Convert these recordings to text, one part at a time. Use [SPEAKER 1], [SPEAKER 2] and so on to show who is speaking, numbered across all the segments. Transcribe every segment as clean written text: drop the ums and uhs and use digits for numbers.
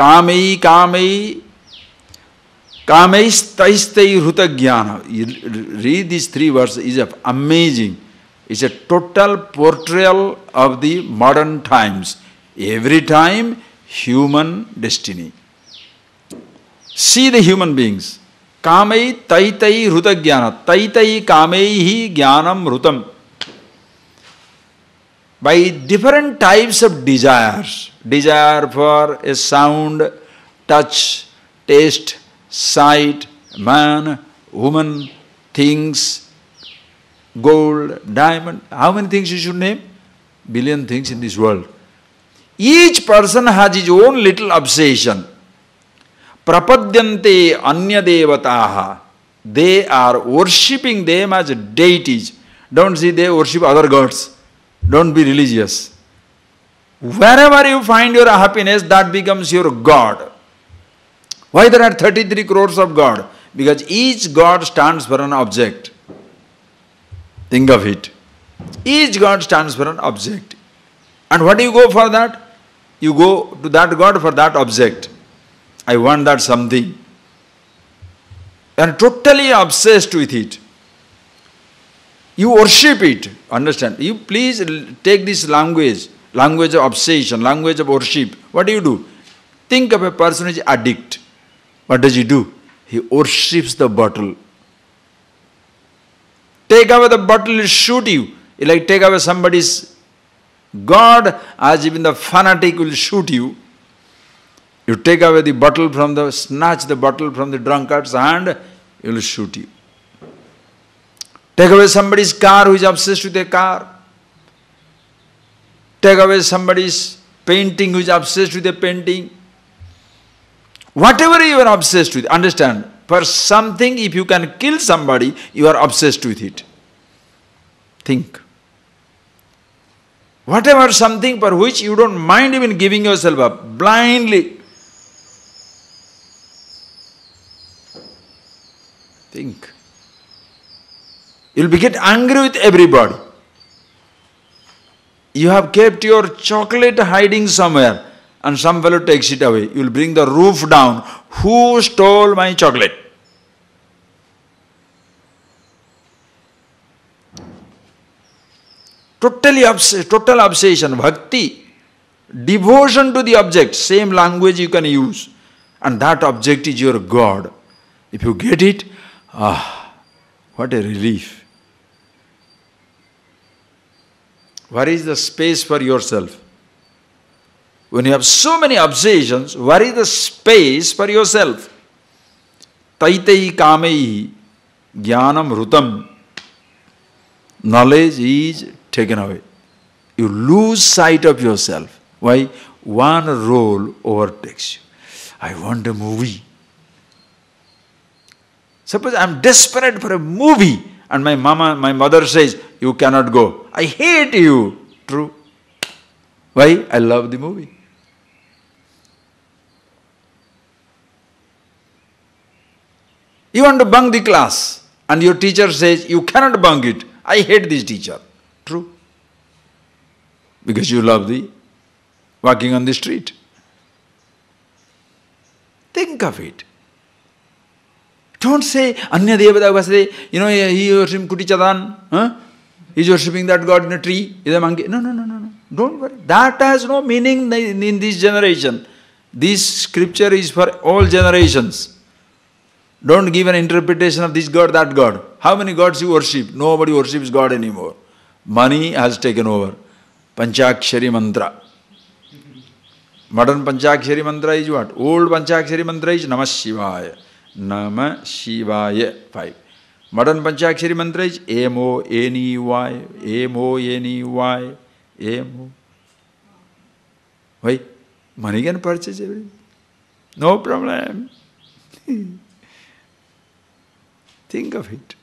[SPEAKER 1] Kamei kamei kameistai hrutagyana. You read these three verses, is amazing. It's a total portrayal of the modern times. Every time, human destiny. See the human beings. Kamei taitai hrutagyana. Taitai kameihi jnanam hrutam. By different types of desires. Desire for a sound, touch, taste, sight, man, woman, things, gold, diamond. How many things you should name? Billion things in this world. Each person has his own little obsession. Prapadyante anya devataha. They are worshipping them as deities. Don't see they worship other gods. Don't be religious. Wherever you find your happiness, that becomes your God. Why there are 33 crores of God? Because each God stands for an object. Think of it. Each God stands for an object. And what do you go for that? You go to that God for that object. I want that something. And totally obsessed with it. You worship it. Understand? You please take this language of obsession, language of worship. What do? Think of a person who is addict. What does he do? He worships the bottle. Take away the bottle, he'll shoot you. Like take away somebody's God, as even the fanatic will shoot you. You take away the bottle from the, snatch the bottle from the drunkard's hand, he will shoot you. Take away somebody's car who is obsessed with a car. Take away somebody's painting who is obsessed with a painting. Whatever you are obsessed with, understand, for something, if you can kill somebody, you are obsessed with it. Think. Whatever something for which you don't mind even giving yourself up, blindly. Think. You'll get angry with everybody. You have kept your chocolate hiding somewhere and some fellow takes it away. You'll bring the roof down. Who stole my chocolate? Total obsession, bhakti, devotion to the object, same language you can use. And that object is your God. If you get it, what a relief. Where is the space for yourself? When you have so many obsessions, where is the space for yourself? Taitai kamei jnanam hrutam. Knowledge is taken away. You lose sight of yourself. Why? One role overtakes you. I want a movie. Suppose I am desperate for a movie and my mother says, you cannot go. I hate you. True. Why? I love the movie. You want to bunk the class and your teacher says, you cannot bunk it. I hate this teacher. True. Because you love the walking on the street. Think of it. Don't say, Anya Devata Vasade, he worships Kutichadan. He is worshipping that god in a tree. He is a monkey. No. Don't worry. That has no meaning in this generation. This scripture is for all generations. Don't give an interpretation of this god, that god. How many gods you worship? Nobody worships God anymore. Money has taken over. Panchakshari mantra. Modern Panchakshari mantra is what? Old Panchakshari mantra is Namah Shivaya. Namah Shivaya. 5. Modern Panchakshari mantra is M-O-N-E-Y. M-O-N-E-Y. M-O. Why? Money can purchase everything. No problem. Think of it.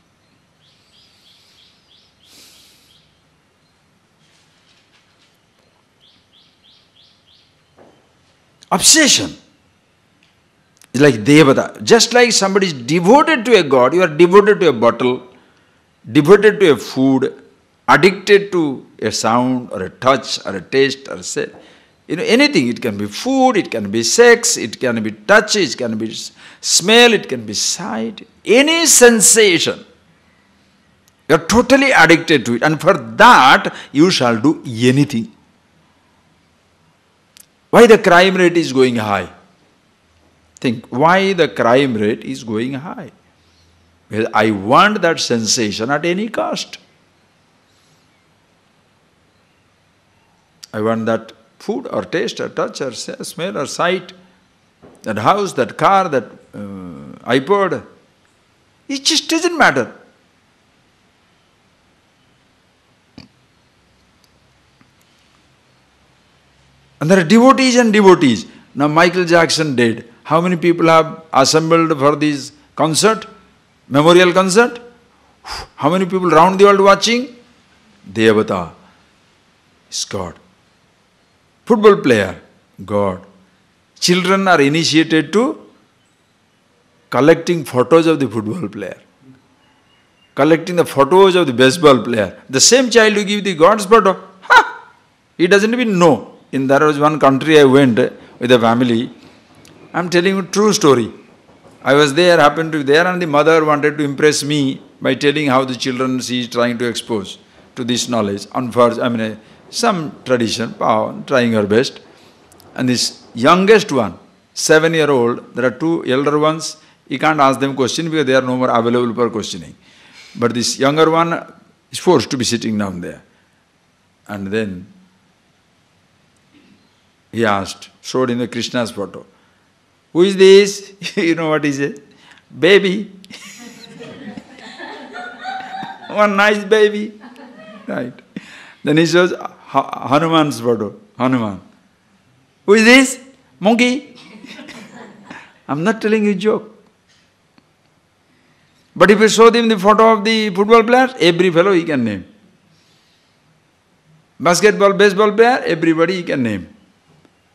[SPEAKER 1] Obsession is like Devata. Just like somebody is devoted to a god, you are devoted to a bottle, devoted to a food, addicted to a sound or a touch or a taste or a smell. Anything. It can be food, it can be sex, it can be touch, it can be smell, it can be sight. Any sensation. You are totally addicted to it. And for that, you shall do anything. Why the crime rate is going high? Think, why the crime rate is going high? Because I want that sensation at any cost. I want that food or taste or touch or smell or sight, that house, that car, that iPod. It just doesn't matter. And there are devotees and devotees. Now Michael Jackson dead. How many people have assembled for this concert? Memorial concert? How many people round the world watching? Devata is God. Football player, God. Children are initiated to collecting photos of the football player. Collecting the photos of the baseball player. The same child who give the God's photo, he doesn't even know. There was one country I went with a family. I am telling you a true story. I was there, happened to be there, and the mother wanted to impress me by telling how the children she is trying to expose to this knowledge. Some tradition, trying her best. And this youngest one, 7-year-old, there are 2 elder ones, you can't ask them question because they are no more available for questioning. But this younger one is forced to be sitting down there. And then he asked, showed him the Krishna's photo. Who is this? You know what he said? Baby. One nice baby. Right. Then he shows Hanuman's photo. Hanuman. Who is this? Monkey. I'm not telling you a joke. But if you show him the photo of the football player, every fellow he can name. Basketball, baseball player, everybody he can name.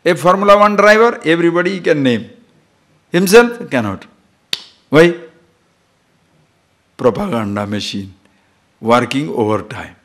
[SPEAKER 1] A Formula 1 driver, everybody he can name. Himself cannot. Why? Propaganda machine working overtime.